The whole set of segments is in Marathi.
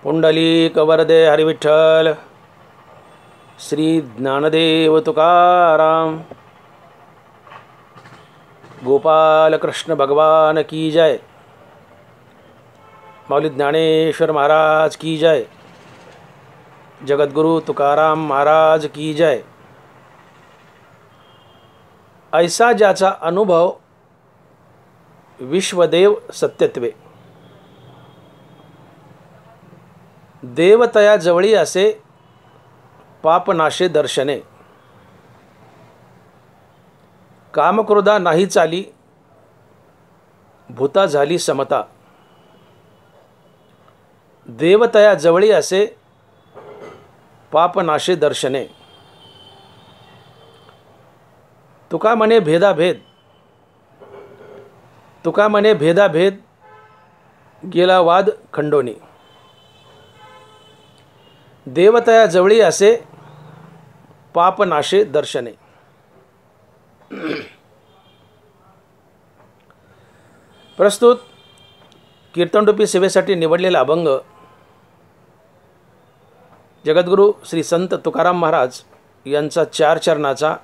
पुंडलिक वरदे हरिविठ्ठल श्री ज्ञानदेव तुकाराम गोपाल कृष्ण भगवान की जय। मौली ज्ञानेश्वर महाराज की जय। जगतगुरु तुकाराम महाराज की जय। ऐसा ज्याचा अनुभव विश्वदेव सत्यत्वे, देवतया जवळी असे पापनाशे दर्शने, कामक्रोधा नाही चाली भूता झाली समता, देवतया जवळी असे पापनाशे दर्शने, तुका म्हणे भेदाभेद, तुका म्हणे भेदाभेद गेला वाद खंडोनी, देवतया जवळी असे पापनाशे दर्शने। प्रस्तुत कीर्तनरूपी सेवेसाठी निवडलेला अभंग जगद्गुरु श्री संत तुकाराम महाराज यांचा 4 चरणाचा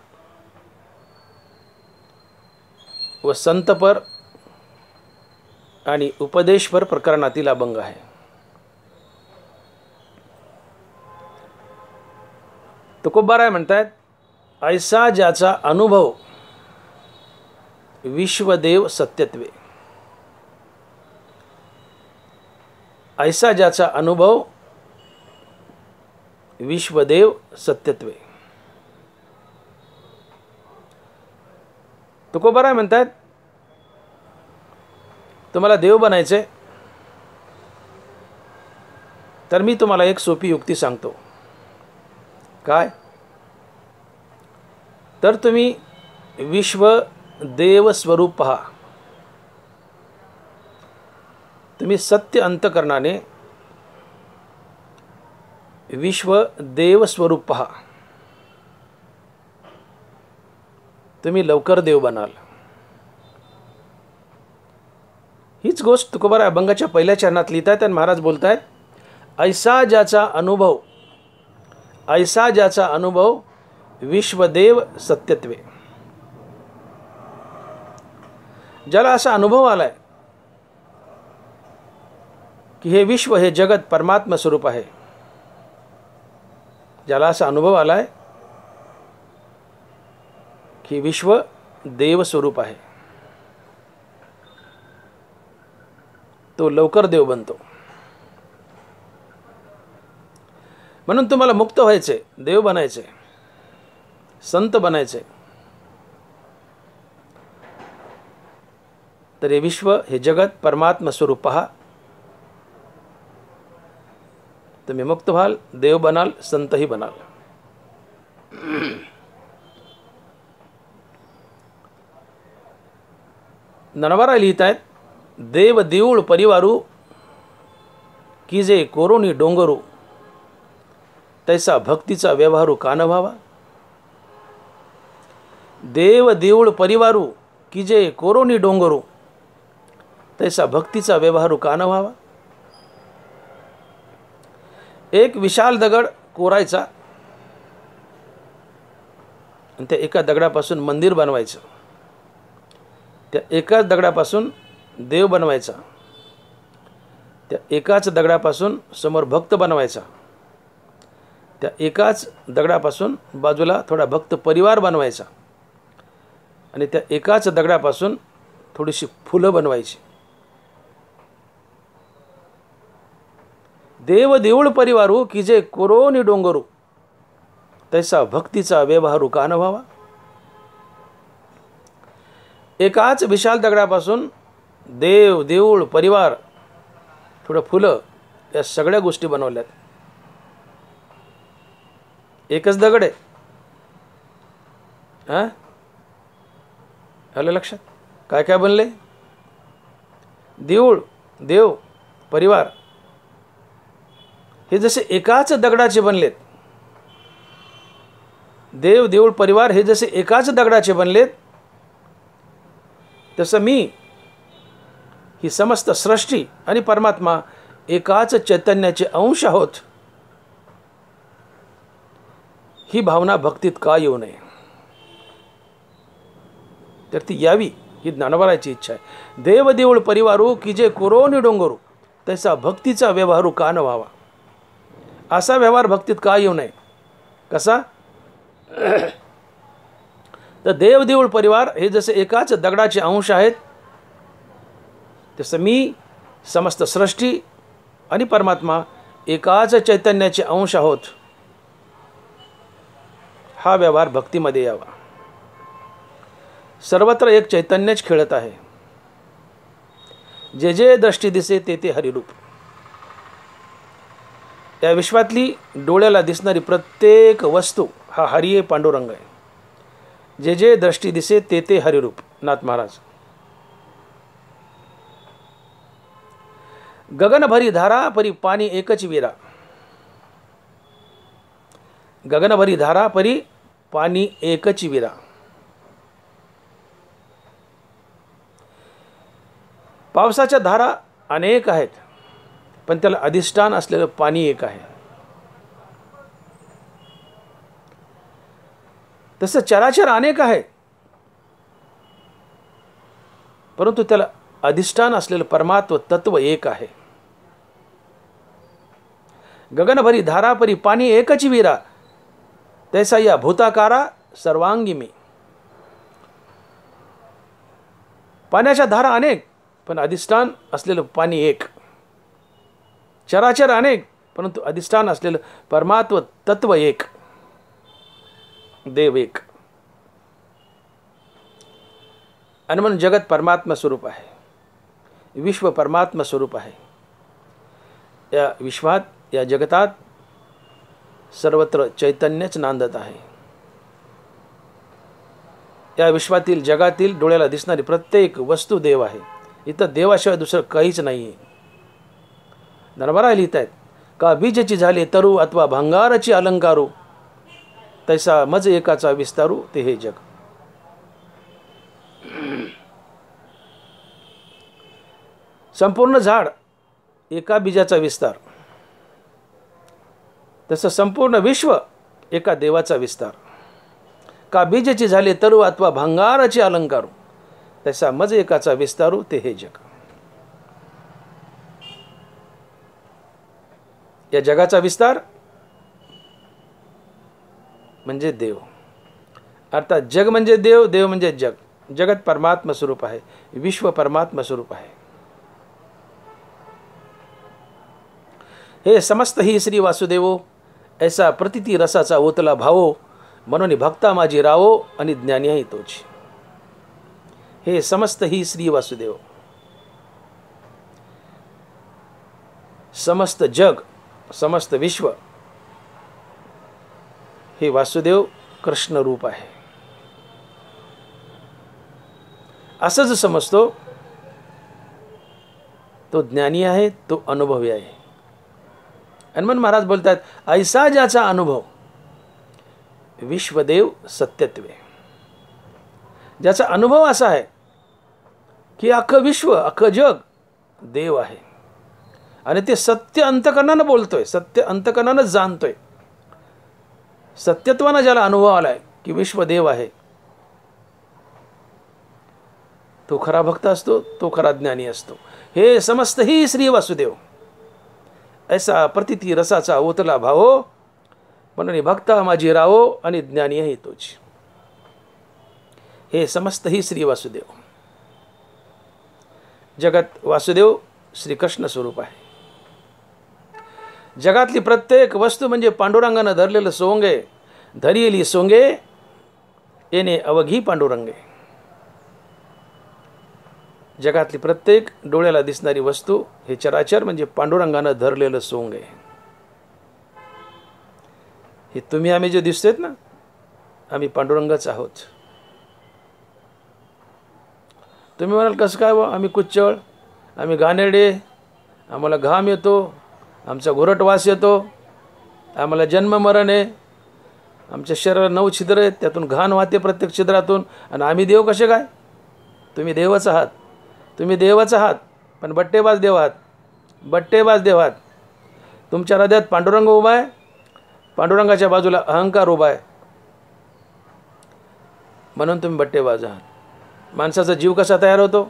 व संतपर आणि उपदेशपर प्रकरणातील अभंग आहे। तुकोबाराय म्हणतात, ऐसा ज्याचा अनुभव विश्वदेव सत्यत्वे, ऐसा ज्याचा अनुभव विश्वदेव सत्यत्वे। तुकोबाराय म्हणतात, तुम्हाला देव बनायचे तर मी तुम्हाला एक सोपी युक्ती सांगतो। काय? तर तुम्ही विश्व देव स्वरूप पहा, तुम्ही सत्य अंतकरणाने विश्व देव स्वरूप पहा, तुम्ही लवकर देव बनाल। हीच गोष्ट तुकोबाराय अभंगाच्या पहिल्या चरणात लिहितात आणि महाराज बोलतायत, ऐसा ज्याचा अनुभव, ऐसा ज्याचा अनुभव विश्वदेव सत्यत्वे। ज्याला असा अनुभव आलाय की हे विश्व, हे जगत परमात्मा स्वरूप आहे, ज्याला असा अनुभव आलाय की विश्व देव स्वरूप आहे, तो लवकर देव बनतो। म्हणून तुम्हाला मुक्त व्हायचे, देव बनायचे, संत बनायचे, तर हे विश्व, हे जगत परमात्मा स्वरूप पहा, तुम्ही मुक्त व्हाल, देव बनाल, संतही बनाल। ननवारा लिहित आहेत, देव देऊळ परिवारू की जे कोरोनी डोंगरू, तैसा भक्तीचा व्यवहारू कान व्हावा। देव देऊळ परिवारू की जे कोरोनी डोंगरू, तैसा भक्तीचा व्यवहारू कान व्हावा। एक विशाल दगड कोरायचा आणि त्या एका दगडापासून मंदिर बनवायचं, त्या एकाच दगडापासून देव बनवायचा, त्या एकाच दगडापासून समोर भक्त बनवायचा, त्या एकाच दगडापासून बाजूला थोडा भक्त परिवार बनवायचा आणि त्या एकाच दगडापासून थोडीशी फुलं बनवायची। देव देऊळ परिवारू की जे कोरोनी डोंगरू, तैसा भक्तीचा व्यवहारू कान व्हावा। एकाच विशाल दगडापासून देव देऊळ परिवार थोडं फुलं, या सगळ्या गोष्टी बनवल्यात। एकच दगड आहे, हां, आलं लक्षात? काय काय बनले? देऊळ, देव, परिवार हे जसे एकाच दगडाचे बनलेत, देव देऊळ परिवार हे जसे एकाच दगडाचे बनलेत, तसं मी ही समस्त सृष्टी आणि परमात्मा एकाच चैतन्याचे अंश आहोत, ही भावना भक्तीत का येऊ नये? तर ती यावी ही ज्ञानोबाची इच्छा आहे. देव देऊळ परिवारू की जे कोरोनी डोंगरू, तसा भक्तीचा व्यवहारू का न व्हावा? असा व्यवहार भक्तीत का येऊ नये? कसा? तर देव देऊळ परिवार हे जसे एकाच दगडाचे अंश आहेत, तसं मी, समस्त सृष्टी आणि परमात्मा एकाच चैतन्याचे अंश आहोत, हा व्यवहार भक्तीमध्ये यावा. सर्वत्र एक चैतन्यच खेळत आहे. जे जे दृष्टी दिसे ते ते हरिरूप. या विश्वातली डोळ्याला दिसणारी प्रत्येक वस्तू हा हरिये पांडुरंग आहे. जे जे दृष्टी दिसे ते ते हरिरूप. नाथ महाराज. गगन भरी धारा परी पाणी एकच विरा. गगन भरी धारा परी पाणी एकच विरा. पावसाच्या धारा अनेक आहेत, पण त्याला अधिष्ठान असलेलं पाणी एक आहे. तसं चराचर अनेक आहे, परंतु त्याला अधिष्ठान असलेलं परमात्म तत्व एक आहे. गगनभरी धारा परी पाणी एकच विरा, तैसा या भूताकारा सर्वांगी मी. पाण्याच्या धारा अनेक, पण अधिष्ठान असलेलं पाणी एक. चराचर अनेक, परंतु अधिष्ठान असलेलं परमात्म तत्व एक, देव एक. आणि म्हणून जगत परमात्मा स्वरूप आहे, विश्व परमात्मा स्वरूप आहे. या विश्वात, या जगतात सर्वत्र चैतन्यच नांदत आहे. या विश्वातील, जगातील डोळ्याला दिसणारी प्रत्येक वस्तू देव आहे. इथं देवाशिवाय दुसरं काहीच नाही आहे. नरबरा लिहित आहेत का बीजची झाले तरु अथवा भंगाराची अलंकारू, तैसा मज एकाचा विस्तारू ते हे जग. संपूर्ण झाड एका बीजाचा विस्तार, तसं संपूर्ण विश्व एका देवाचा विस्तार. का बीजची झाले तरु अथवा भंगाराची अलंकारू, तैसा मज एकाचा विस्तारू ते हे जग. या जगाचा विस्तार म्हणजे देव. अर्थात जग म्हणजे देव, देव म्हणजे जग. जगत परमात्मा स्वरूप आहे, विश्व परमात्मा स्वरूप आहे. हे समस्त ही श्री वासुदेवो, ऐसा प्रतिती रसाचा ओतला भावो, म्हणून भक्ता माझी रावो आणि ज्ञानीही तोच. हे समस्त ही श्री वासुदेव, समस्त जग, समस्त विश्व हे वासुदेव कृष्ण रूप आहे, असंच समजतो. तो ज्ञानी आहे, तो अनुभवी आहे. आणि म्हणून महाराज बोलतात, ऐसा ज्याचा अनुभव विश्वदेव सत्यत्वे. ज्याचा अनुभव असा आहे की अख्खं विश्व, अख्खं जग देव आहे, आणि ते सत्य अंतकरणानं बोलतोय, सत्य अंतकरणानं जाणतोय. सत्यत्वानं ज्याला अनुभव आलाय की विश्व देव आहे, तो खरा भक्त असतो, तो खरा ज्ञानी असतो. हे समस्त ही श्री वासुदेव, ऐसा प्रतिती रसाचा ओतला भावो, म्हणून भक्ता माझी रावो आणि ज्ञानीही तोच. हे समस्त ही श्री वासुदेव. जगत वासुदेव श्रीकृष्ण स्वरूप आहे. जगातली प्रत्येक वस्तू म्हणजे पांडुरंगानं धरलेलं सोंगे, धरियली सोंगे येणे अवघी पांडुरंगे. जगातली प्रत्येक डोळ्याला दिसणारी वस्तू हे चराचर म्हणजे पांडुरंगानं धरलेलं सोंग आहे. हे तुम्ही आम्ही जे दिसतेत ना, आम्ही पांडुरंगच आहोत. तुम्ही म्हणाल कसं काय व आम्ही कुच्चळ, आम्ही घाणेरडे, आम्हाला घाम येतो, आमचा घोरट वास येतो, आम्हाला जन्म मरण आहे, आमच्या शरीरात 9 छिद्र आहेत, त्यातून घाण वाहते प्रत्येक छिद्रातून, आणि आम्ही देव कसे काय? तुम्ही देवच आहात, तुम्ही देवच आहात, पण बट्टेबाज देव आहात. बट्टेबाज देव आहात. तुमच्या हृदयात पांडुरंग उभा आहे, पांडुरंगाच्या बाजूला अहंकार उभा आहे, म्हणून तुम्ही बट्टेबाज आहात. माणसाचा जीव कसा तयार होतो?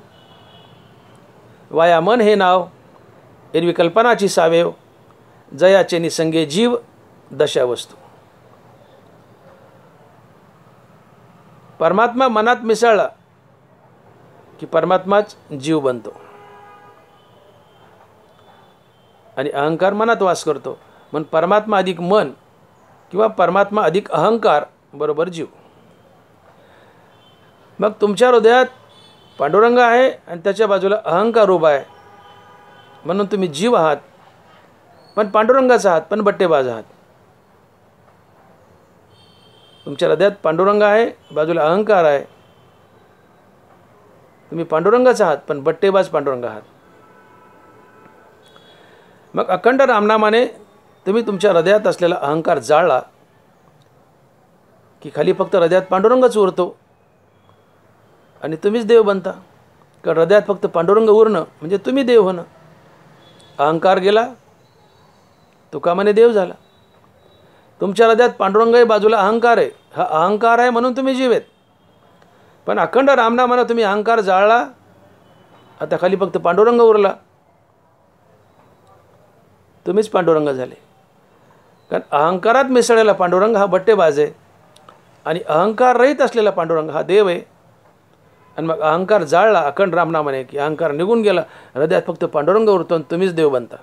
वाया मन हे नाव, एरवी कल्पनाची सावेव, जयाचे निसंगे जीव दशा वस्तू. परमात्मा मनात मिसळला की परमात्माच जीव बनतो आणि अहंकार मनात वास करतो. म्हणून परमात्मा अधिक मन किंवा परमात्मा अधिक अहंकार बरोबर जीव. मग तुमच्या हृदयात पांडुरंग आहे आणि त्याच्या बाजूला अहंकार उभा आहे, म्हणून तुम्ही जीव आहात, पण पांडुरंगाचा आहात, पण बट्टेबाज आहात. तुमच्या हृदयात पांडुरंग आहे, बाजूला अहंकार आहे, तुम्ही पांडुरंगाचा आहात, पण बट्टेबाज पांडुरंग आहात. मग अखंड रामनामाने तुम्ही तुमच्या हृदयात असलेला अहंकार जाळला की खाली फक्त हृदयात पांडुरंगच उरतो आणि तुम्हीच देव बनता. कारण हृदयात फक्त पांडुरंग उरणं म्हणजे तुम्ही देव होणं. अहंकार गेला, तुका म्हणे देव झाला. तुमच्या हृदयात पांडुरंग आहे, बाजूला अहंकार आहे. हा अहंकार आहे म्हणून तुम्ही जीव आहेत, पण अखंड रामनामानं तुम्ही अहंकार जाळला, आता खाली फक्त पांडुरंग उरला, तुम्हीच पांडुरंग झाले. कारण अहंकारात मिसळलेला पांडुरंग हा बट्टेबाज आहे आणि अहंकार रहित असलेला पांडुरंग हा देव आहे. आणि मग अहंकार जाळला अखंड रामनामाने की अहंकार निघून गेला, हृदयात फक्त पांडुरंग उरतो आणि तुम्हीच देव बनता.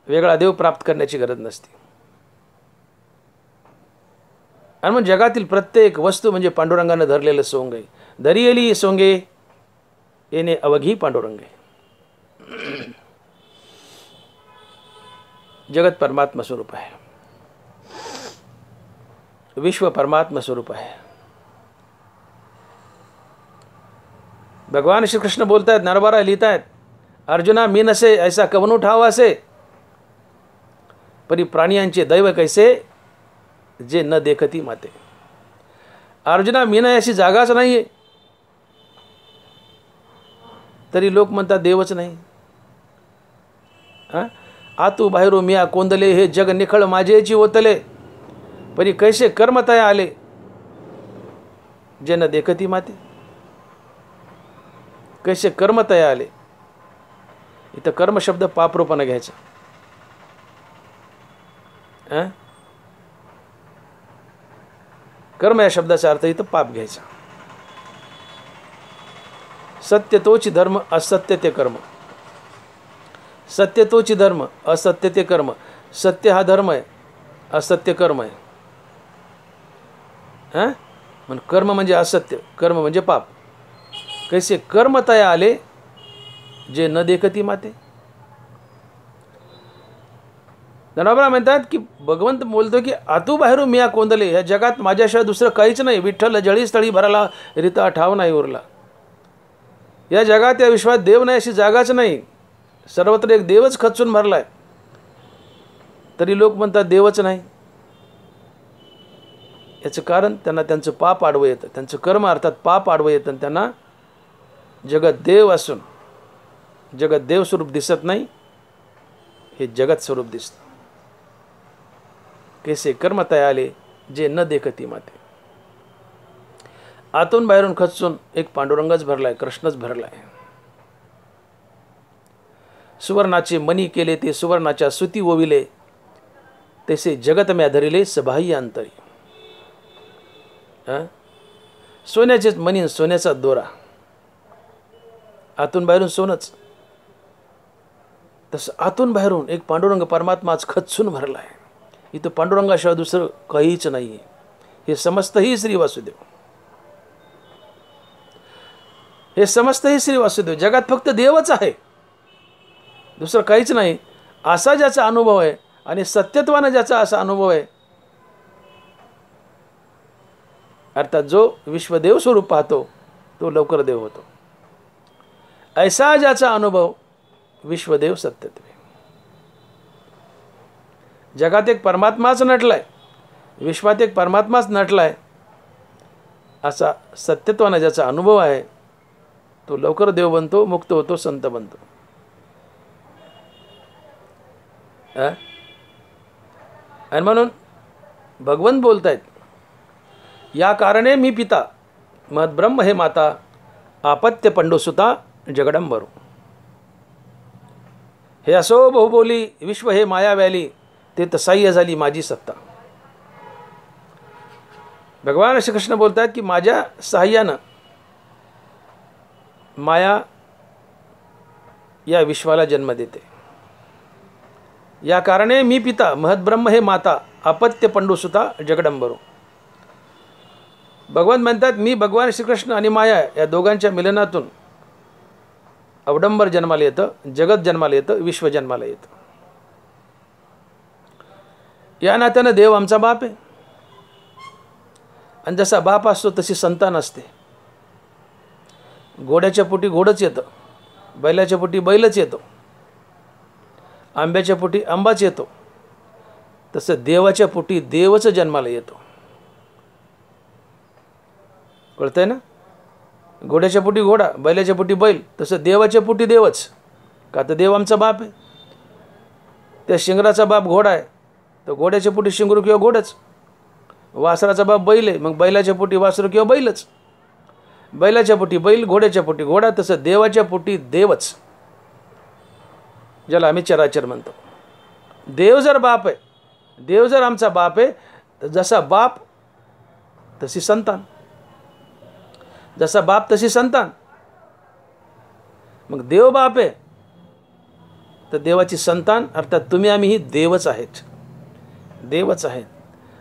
वेगळा देव प्राप्त करण्याची गरज नसते. आणि मग जगातील प्रत्येक वस्तू म्हणजे पांडुरंगानं धरलेलं सोंग आहे. धरी येली सोंगे येणे अवघी पांडुरंगे. जगत परमात्मा स्वरूप आहे, विश्व परमात्मा स्वरूप आहे. भगवान श्री कृष्ण बोलतायत, नरबरा लिहितायत, अर्जुना मी नसे ऐसा कवनु ठाव असे, परी प्राणियांचे दैव कैसे जे न देखती माते. अर्जुना मी नाही अशी जागाच नाही आहे, तरी लोक म्हणतात देवच नाही. आतू बाहेरू मिया कोंदले, हे जग निखळ माझेची ओतले, परी कैसे कर्मतया आले जे न देखती माते. कैसे कर्मतया आले, इथं कर्म शब्द पापरूपानं घ्यायचा. कर्म या शब्दाचा अर्थ इथं पाप घ्यायचा. सत्य तोची धर्म, असत्य ते कर्म. सत्य तोची धर्म, असत्य ते कर्म. सत्य हा धर्म आहे, असत्य कर्म आहे. म्हणून कर्म म्हणजे असत्य, कर्म म्हणजे पाप. कैसे कर्म तया आले जे न देखती माते. नरबरा म्हणतात की भगवंत बोलतो की आतू बाहेरू मिया कोंदले, या जगात माझ्याशिवाय दुसरं काहीच नाही. विठ्ठल जळी स्थळी भराला, रिता ठाव नाही उरला. या जगात या विश्वात देव नाही अशी जागाच नाही. सर्वत्र एक देवच खचून भरलाय, तरी लोक म्हणतात देवच नाही. याचं कारण त्यांना त्यांचं पाप आडवं येतं, त्यांचं कर्म अर्थात पाप आडवं येतं, आणि त्यांना जगत देव असून जगत देव स्वरूप दिसत नाही, हे जगत स्वरूप दिसतं. कैसे कर्म तया आले जे न देखती माते. आतून बाहेरून खचून एक पांडुरंगच भरलाय, कृष्णच भरलाय. सुवर्णाचे मणी केले ते सुवर्णाच्या सुती ओविले, तसे जगत म्या धरिले सबाह्य अंतरी. सोन्याचेच मणी, सोन्याचा दोरा. आतून बाहेरून सोनच, तसं आतून बाहेरून एक पांडुरंग परमात्माच खचून भरलाय. इथं पांडुरंगाशिवाय दुसरं काहीच नाही. हे समस्तही श्री वासुदेव, हे समस्तही श्री वासुदेव. जगात फक्त देवच आहे, दुसरं काहीच नाही. असा ज्याचा अनुभव आहे आणि सत्यत्वानं ज्याचा असा अनुभव आहे, अर्थात जो विश्वदेव स्वरूप पाहतो तो लवकर देव होतो. ऐसा ज्याचा अनुभव विश्वदेव सत्यत्व. जगात एक परमात्माच नटलाय, विश्वात एक परमात्माच नटलाय, असा सत्यत्वानं ज्याचा अनुभव आहे तो लवकर देव बनतो, मुक्त होतो, संत बनतो. आणि म्हणून भगवंत बोलतायत, या कारणे मी पिता महद्ब्रह्म हे माता आपत्य पंडुसुता जगडंबरू. हे असो बहुबोली विश्व हे माया व्याली, ते तसाह्य झाली माझी सत्ता. भगवान श्रीकृष्ण बोलतात की माझ्या सहाय्यानं माया या विश्वाला जन्म देते. या कारणे मी पिता महद्ब्रह्म हे माता अपत्य पंडुसुता जगडंबरू. भगवान म्हणतात मी भगवान श्रीकृष्ण आणि माया या दोघांच्या मिलनातून अवडंबर जन्माला येतं, जगत जन्माला येतं, विश्व जन्माला येतं. या नात्यानं देव आमचा बाप आहे. आणि जसा बाप असतो तशी संतान असते. घोड्याच्या पोटी घोडच येतं, बैलाच्या पोटी बैलच येतो, आंब्याच्या पोटी आंबाच येतो. तसं देवाच्या पोटी देवच जन्माला येतो. कळतंय ना? घोड्याच्या पोटी घोडा, बैलाच्या पोटी बैल, तसं देवाच्या पोटी देवच. का तर देव आमचा बाप आहे. त्या शिंगराचा बाप घोडा आहे, तर घोड्याच्या पोटी शिंगरू किंवा घोडच. वासराचा बाप बैल आहे, मग बैलाच्या पोटी वासरू किंवा बैलच. बैलाच्या पोटी बैल, घोड्याच्या पोटी घोडा, तसं देवाच्या पोटी देवच, ज्याला आम्ही चराचर म्हणतो. देव जर बाप आहे, देव जर आमचा बाप आहे, तर जसा बाप तशी संतान, जसा बाप तशी संतान. मग देव बाप आहे तर देवाची संतान, अर्थात तुम्ही आम्ही ही देवच आहेत, देवच आहेत.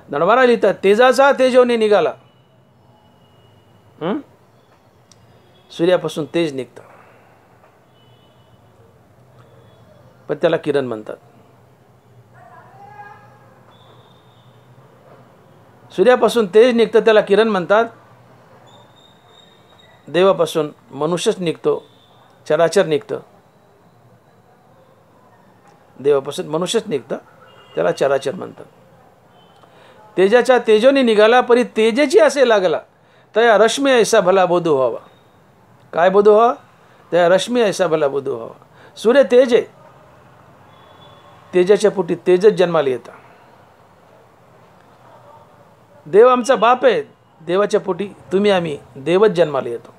नडवारा लिहितात तेजाचा तेजोने निघाला. सूर्यापासून तेज निघतं, पण त्याला किरण म्हणतात. सूर्यापासून तेज निघतं, त्याला किरण म्हणतात. देवापासून मनुष्यच निघतो, चराचर निघतं. देवापासून मनुष्यच निघतं, त्याला चराचर म्हणतात. तेजाच्या तेजोने निघाला, परी तेजेची असे लागला, तया रश्मी ऐसा भला बोधू व्हावा. काय बोधू व्हावा? तया रश्मी ऐसा भला बोधू व्हावा. सूर्य तेज आहे, तेजाच्या पोटी तेजच जन्माला येतं. देव आमचा बाप आहे, देवाच्या पोटी तुम्ही आम्ही देवच जन्माला येतो.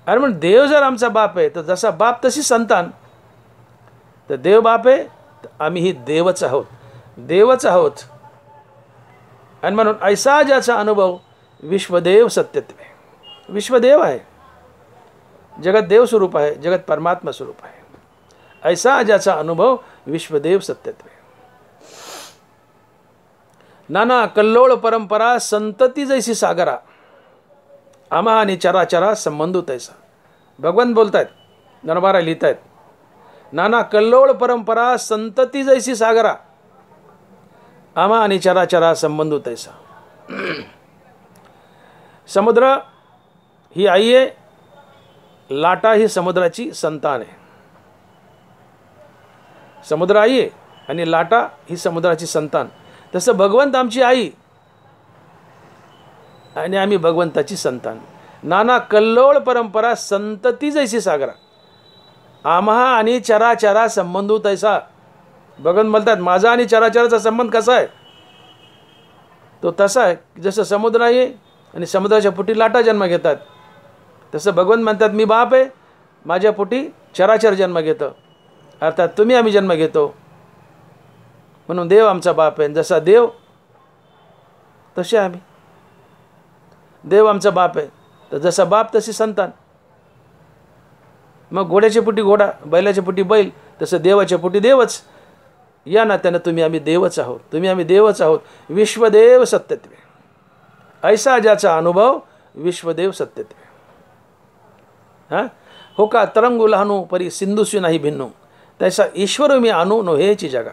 अरे म्हणून देव जर आमचा बाप आहे, तर जसा बाप तशी संतान. तर देव बाप आहे, तर आम्ही ही देवच आहोत, देवच आहोत. आणि म्हणून ऐसा ज्याचा अनुभव विश्वदेव सत्यत्वे. विश्वदेव आहे, जगत देव स्वरूप आहे, जगत परमात्मा स्वरूप आहे. ऐसा ज्याचा अनुभव विश्वदेव सत्यत्वे. नाना कल्लोळ परंपरा संतती जैसी सागरा, आम्हा आणि चराचरा संबंधू तैसा. भगवान बोलतायत, नरबारा लिहितायत, नाना कल्लोळ परंपरा संतती जैसी सागरा, आम्हा आणि चराचरा संबंधू तैसा. समुद्र ही आई आहे, लाटा ही समुद्राची संतान आहे. समुद्र आई आहे आणि लाटा ही समुद्राची संतान. तसं भगवंत आमची आई आणि आम्ही भगवंताची संतान. नाना कल्लोळ परंपरा संतती जैसी सागरा, आम्हा आणि चराचरा संबंधू तैसा. भगवंत बोलतात माझा आणि चराचराचा संबंध कसा आहे? तो तसा आहे जसं समुद्र आहे आणि समुद्राच्या पोटी लाटा जन्म घेतात, तसं भगवंत म्हणतात मी बाप आहे, माझ्या पोटी चराचर जन्म घेतं, अर्थात तुम्ही आम्ही जन्म घेतो. म्हणून देव आमचा बाप आहे, जसा देव तसे आम्ही. देव आमचा बाप आहे, तर जसा बाप तशी संतान. मग घोड्याच्या पोटी घोडा, बैलाच्या पोटी बैल, तसं देवाच्या पोटी देवच. या नात्यानं तुम्ही आम्ही देवच आहोत, तुम्ही आम्ही देवच आहोत. विश्वदेव सत्यत्वे. ऐसा ज्याचा अनुभव विश्वदेव सत्यत्वे. हां हो का तरंगू लहानू परी सिंधुशी नाही भिन्नू, तैसा ईश्वर मी आणू नो हेची जगा.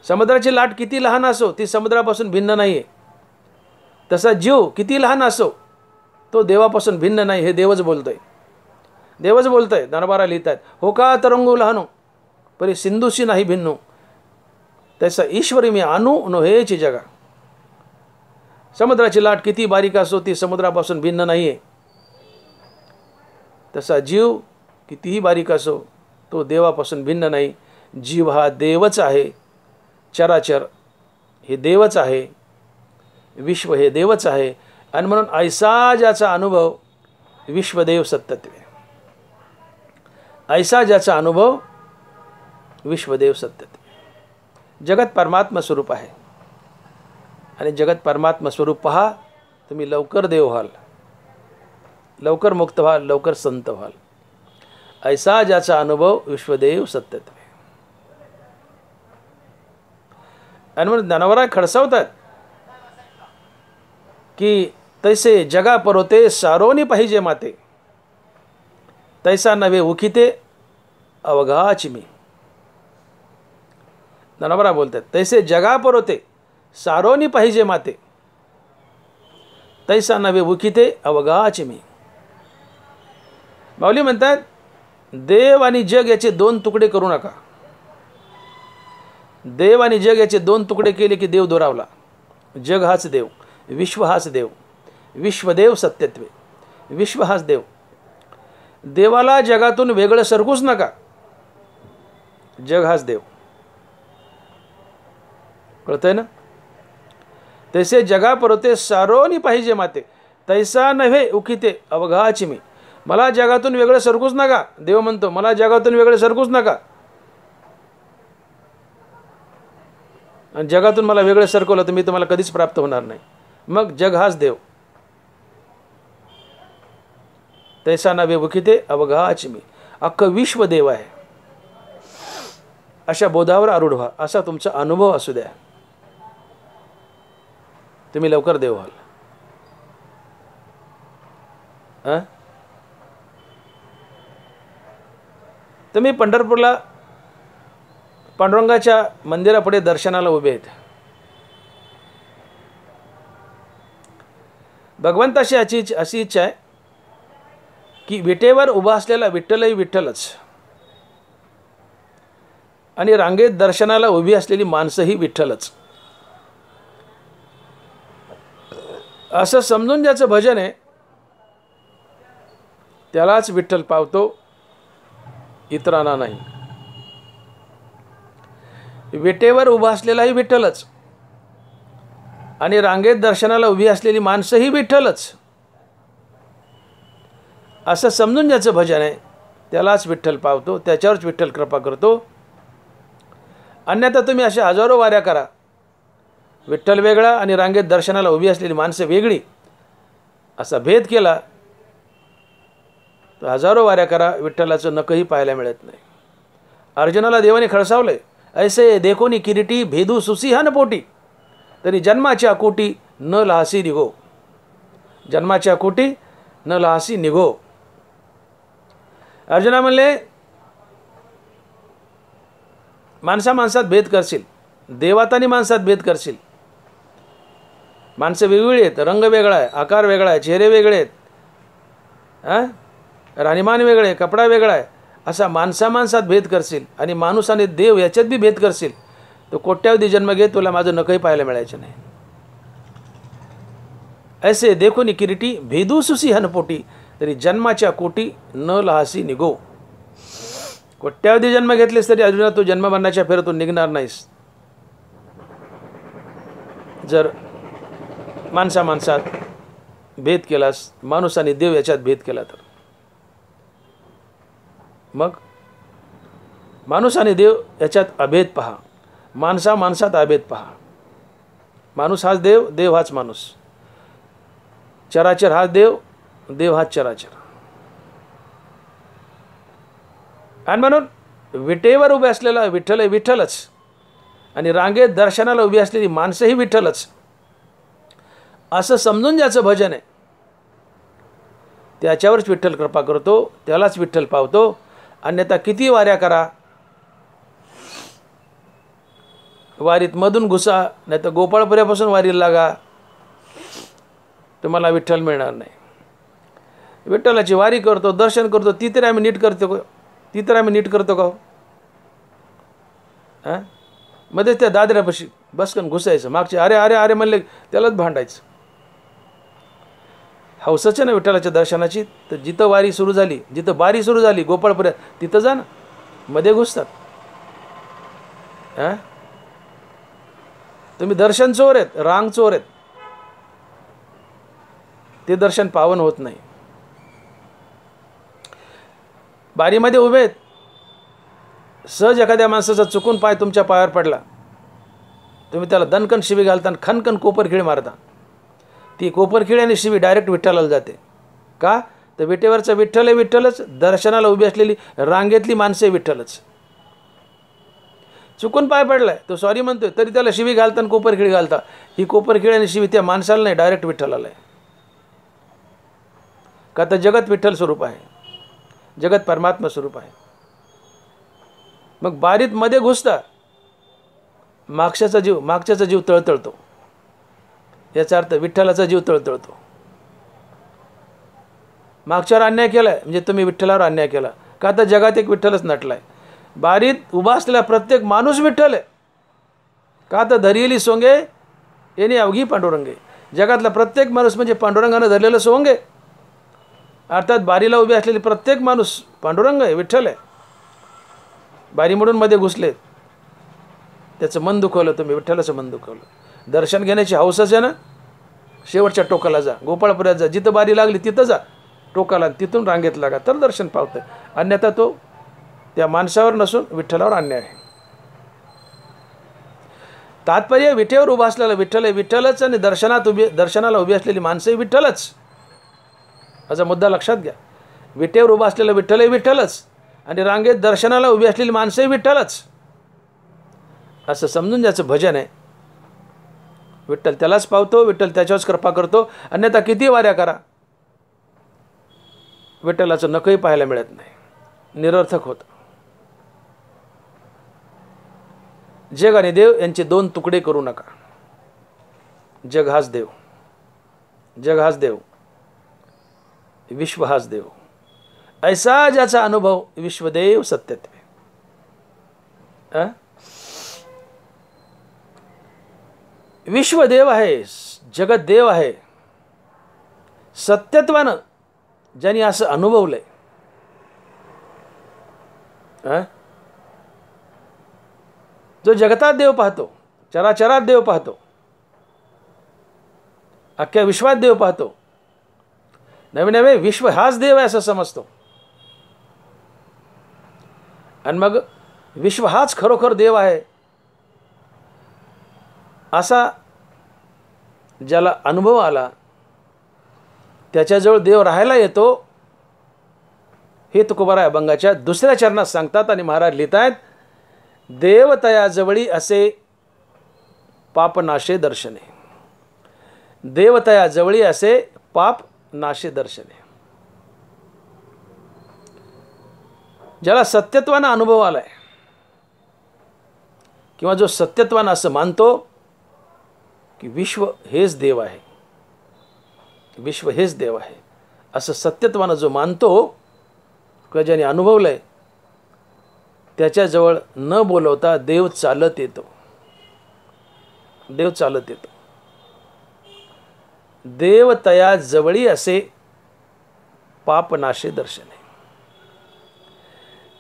समुद्राची लाट किती लहान असो ती समुद्रापासून भिन्न नाही आहे. तसा जीव किती लहान असो तो देवापासून भिन्न नाही, हे देवच बोलतोय. देवच बोलतोय. दरबारा लिहितात हो का तरंगू लहानू परी सिंधुशी नाही भिन्नू, तैसा ईश्वरी मी आणू नो हेची जगा. समुद्राची लाट किती बारीक असो ती समुद्रापासून भिन्न नाही आहे. तसा जीव कितीही बारीक असो तो देवापासून भिन्न नाही. जीव हा देवच आहे, चराचर हे देवच आहे, विश्व हे देवच आहे. आणि म्हणून ऐसा ज्याचा अनुभव विश्वदेव सत्यत्वे, ऐसा ज्याचा अनुभव विश्वदेव सत्यत्वे. जगत परमात्मा स्वरूप आहे आणि जगत परमात्मा स्वरूप पहा, तुम्ही लवकर देव व्हाल, लवकर मुक्त व्हाल, लवकर संत व्हाल. ऐसा ज्याचा अनुभव विश्वदेव सत्यत्वे. आणि म्हणून ज्ञानावरा खडसावतात की तैसे जगा परोते सारोनी पाहिजे माते, तैसा नव्हे उखिते अवघाची मी. ज्ञानावरा बोलतात तैसे जगा परोते सारोनी पाहिजे माते, तैसा नव्हे उखिते अवघाची मी. माऊली म्हणतात देव आणि जग याचे दोन तुकडे करू नका. देव आणि जग याचे दोन तुकडे केले की देव दुरावला. जग हाच देव, विश्व हाच देव, विश्वदेव सत्यत्वे, विश्व हाच देव. देवाला जगातून वेगळं सरकूच नका. जग हाच देव. कळतंय ना? तैसे जगा परोते सारोनी पाहिजे माते, तैसा नव्हे उखिते अवघाची मी. मला जगातून वेगळं सरकूच नका. देव म्हणतो मला जगातून वेगळं सरकूच नका. आणि जगातून मला वेगळं सरकवलं तर मी तुम्हाला कधीच प्राप्त होणार नाही. मग जग हाच देव. तैसा नव्हे उखिते अवघाची मी. अख्खं विश्व देव आहे. अशा बोधावर आरूढ व्हा. असा तुमचा अनुभव असू द्या. तुम्ही लवकर देव व्हाल. तुम्ही पंढरपूरला पांडुरंगाच्या मंदिरापुढे दर्शनाला उभे आहेत. भगवंताशी अशी इच्छा आहे की विटेवर उभा असलेला विठ्ठलही विठ्ठलच आणि रांगेत दर्शनाला उभी असलेली माणसंही विठ्ठलच. असं समजून ज्याचं भजन आहे त्यालाच विठ्ठल पावतो, इतरांना नाही. विटेवर उभा असलेलाही विठ्ठलच आणि रांगेत दर्शनाला उभी असलेली माणसंही विठ्ठलच. असं समजून ज्याचं भजन आहे त्यालाच विठ्ठल पावतो, त्याच्यावरच विठ्ठल कृपा करतो. अन्यथा तुम्ही अशा हजारो वाऱ्या करा, विठ्ठल वेगळा आणि रांगेत दर्शनाला उभी असलेली माणसं वेगळी, असा भेद केला तर हजारो वाऱ्या करा, विठ्ठलाचं नकही पाहायला मिळत नाही. अर्जुनाला देवाने खडसावलंय, ऐसे देखोनी किरीटी भेदू सुसिहन पोटी, तरी जन्माच्या कोटी न लहासी निघो. जन्माच्या कोटी न लहासी निघो. अर्जुना म्हणले माणसात भेद करशील, देवात आणि माणसात भेद करशील. माणसं वेगवेगळी आहेत, रंग वेगळा आहे, आकार वेगळा आहे, चेहरे वेगळे आहेत, राहणीमान वेगळे, कपडा वेगळा आहे. असा माणसात भेद करशील आणि माणूस आणि देव याच्यात बी भेद करशील तर कोट्यावधी जन्म घे, तुला माझं नकही पाहायला मिळायचं नाही. ऐसे देखोनी किरीटी भेदू सुसी हनपोटी, तरी जन्माच्या कोटी न लहासी निघो. कोट्यावधी जन्म घेतलेस तरी अर्जुना तू जन्ममरणाच्या फेरीतून निघणार नाहीस. जर माणसात भेद केलास, माणूस आणि देव याच्यात भेद केला तर. मग माणूस आणि देव याच्यात अभेद पहा, माणसात अभेद पहा. माणूस हाच देव, देव हाच माणूस. चराचर हाच देव, देव हाच चराचर. आणि म्हणून विटेवर उभे असलेला विठ्ठल आहे विठ्ठलच आणि रांगेत दर्शनाला उभी असलेली माणसंही विठ्ठलच. असं समजून ज्याचं भजन आहे त्याच्यावरच विठ्ठल कृपा करतो, त्यालाच विठ्ठल पावतो. अन्यथा किती वाऱ्या करा, वारीत मधून घुसा, नाही तर गोपाळपुऱ्यापासून वारीला लागा, तुम्हाला विठ्ठल मिळणार नाही. विठ्ठलाची वारी करतो, दर्शन करतो, ती तरी आम्ही नीट करतो का? हां, मध्येच त्या दादऱ्यापाशी बसकन घुसायचं, मागचे अरे अरे अरे म्हणले त्यालाच भांडायचं. हौसच ना विठ्ठलाच्या दर्शनाची. तर जिथं वारी सुरू झाली, जिथं बारी सुरू झाली गोपाळपुऱ्यात, तिथं जा ना. मध्ये घुसतात. तुम्ही दर्शन चोर आहेत, रांग चोर आहेत, ते दर्शन पावन होत नाही. बारीमध्ये उभे आहेत, सहज एखाद्या माणसाचा चुकून पाय तुमच्या पायावर पडला, तुम्ही त्याला दणकन शिवी घालता आणि खनखन कोपरखिळी मारता. ती कोपरखिळी आणि शिवी डायरेक्ट विठ्ठलाला जाते. का तर विटेवरचा विठ्ठल आहे विठ्ठलच, दर्शनाला उभी असलेली रांगेतली माणसे विठ्ठलच. चुकून पाय पडलाय, तो सॉरी म्हणतोय, तरी त्याला शिवी घालता आणि कोपरखिळी घालता. ही कोपरखिळी आणि शिवी त्या माणसाला नाही, डायरेक्ट विठ्ठलाला आहे. का तर जगत विठ्ठल स्वरूप आहे, जगत परमात्मा स्वरूप आहे. मग बारीत मध्ये घुसता, मागच्याचा जीव तळतळतो. याचा अर्थ विठ्ठलाचा जीव तळतळतो. मागच्यावर अन्याय केलाय म्हणजे तुम्ही विठ्ठलावर अन्याय केला. का तर जगात एक विठ्ठलच नटलाय. बारीत उभा असलेला प्रत्येक माणूस विठ्ठल आहे. का तर धरियली सोंगे येणे अवघी पांडुरंगे. जगातला प्रत्येक माणूस म्हणजे पांडुरंगानं धरलेलं सोंगे. अर्थात बारीला उभे असलेली प्रत्येक माणूस पांडुरंग आहे, विठ्ठल आहे. बारी म्हणून मध्ये घुसले, त्याचं मन दुखवलं तुम्ही, विठ्ठलाचं मन दुखवलं. दर्शन घेण्याची हौसच आहे ना, शेवटच्या टोकाला जा, गोपाळपुऱ्यात जा, जिथं बारी लागली तिथं जा टोकाला, तिथून रांगेत लागा, तर दर्शन पावतं. अन्यथा तो त्या माणसावर नसून विठ्ठलावर अन्याय आहे. तात्पर्य विठेवर उभा असलेला विठ्ठल आहे विठ्ठलच, आणि दर्शनाला उभी असलेली माणसंही विठ्ठलच. असा मुद्दा लक्षात घ्या. विटेवर उभा असलेला विठ्ठल आहे विठ्ठलच, आणि रांगेत दर्शनाला उभी असलेली माणसंही विठ्ठलच, असं समजून ज्याचं भजन आहे. विठ्ठल त्यालाच पावतो, विठ्ठल त्याच्यावरच कृपा करतो. अन्यथा किती वाऱ्या करा, विठ्ठलाचं नखही पाहायला मिळत नाही, निरर्थक होतं. जग आणि देव यांचे दोन तुकडे करू नका. जग हाच देव, जग हाच देव, विश्व हाच देव. ऐसा ज्याचा अनुभव विश्वदेव सत्यत्वे. विश्वदेव आहे, जगत देव आहे. सत्यत्वानं ज्यांनी असं अनुभवलंय, जो जगतात देव पाहतो, चराचरात देव पाहतो, अख्ख्या विश्वात देव पाहतो, नवे नवे विश्व हाच देव आहे असं समजतो, आणि मग विश्व हाच खरोखर देव आहे असा ज्याला अनुभव आला, त्याच्याजवळ देव राहायला येतो. हे तुकोबाराय अभंगाच्या दुसऱ्या चरणात सांगतात, आणि महाराज लिहितायत, देवतयाजवळी असे पाप नाशे दर्शने. देवतयाजवळी असे पाप नाशे दर्शने. ज्याला सत्यत्वानं अनुभव आलाय, किंवा जो सत्यत्वानं असं मानतो की विश्व हेच देव आहे, विश्व हेच देव आहे, असं सत्यत्वानं जो मानतो किंवा ज्याने अनुभवलंय, त्याच्याजवळ न बोलवता देव चालत येतो. देव चालत येतो. देवतया जवळी असे पापनाशे दर्शने.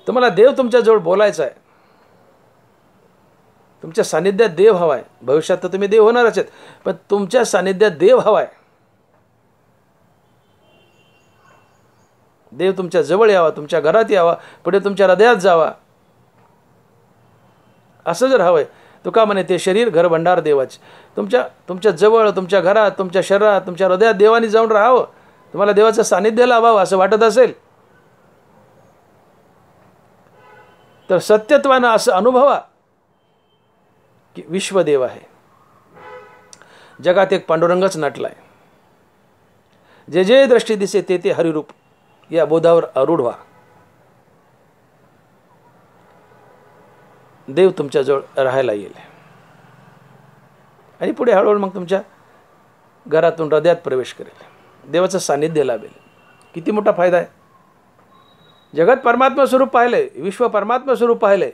तुम्हाला देव तुमच्याजवळ बोलायचा आहे, तुमच्या सानिध्यात देव हवाय. भविष्यात तर तुम्ही देव होणारच आहेत, पण तुमच्या सानिध्यात देव हवाय. देव तुमच्या जवळ यावा, तुमच्या घरात यावा, पुढे तुमच्या हृदयात जावा, असं जर हवंय. तुका म्हणे ते शरीर घर भंडार देवाचे. तुमच्या जवळ, तुमच्या घरात, तुमच्या शरीरात, तुमच्या हृदयात देवानी जाऊन राहावं. तुम्हाला देवाचं सानिध्य लाभावं असं वाटत असेल तर सत्यत्वानं असं अनुभवा की विश्वदेव आहे. जगात एक पांडुरंगच नटलाय. जे जे दृष्टी दिसे ते ते हरिरूप. या बोधावर आरूढ व्हा. देव तुमच्याजवळ राहायला येईल, आणि पुढे हळूहळू मग तुमच्या घरातून हृदयात प्रवेश करेल, देवाचं सानिध्य लाभेल. किती मोठा फायदा आहे. जगत परमात्मा स्वरूप पाहिलंय, विश्व परमात्मा स्वरूप पाहिलंय.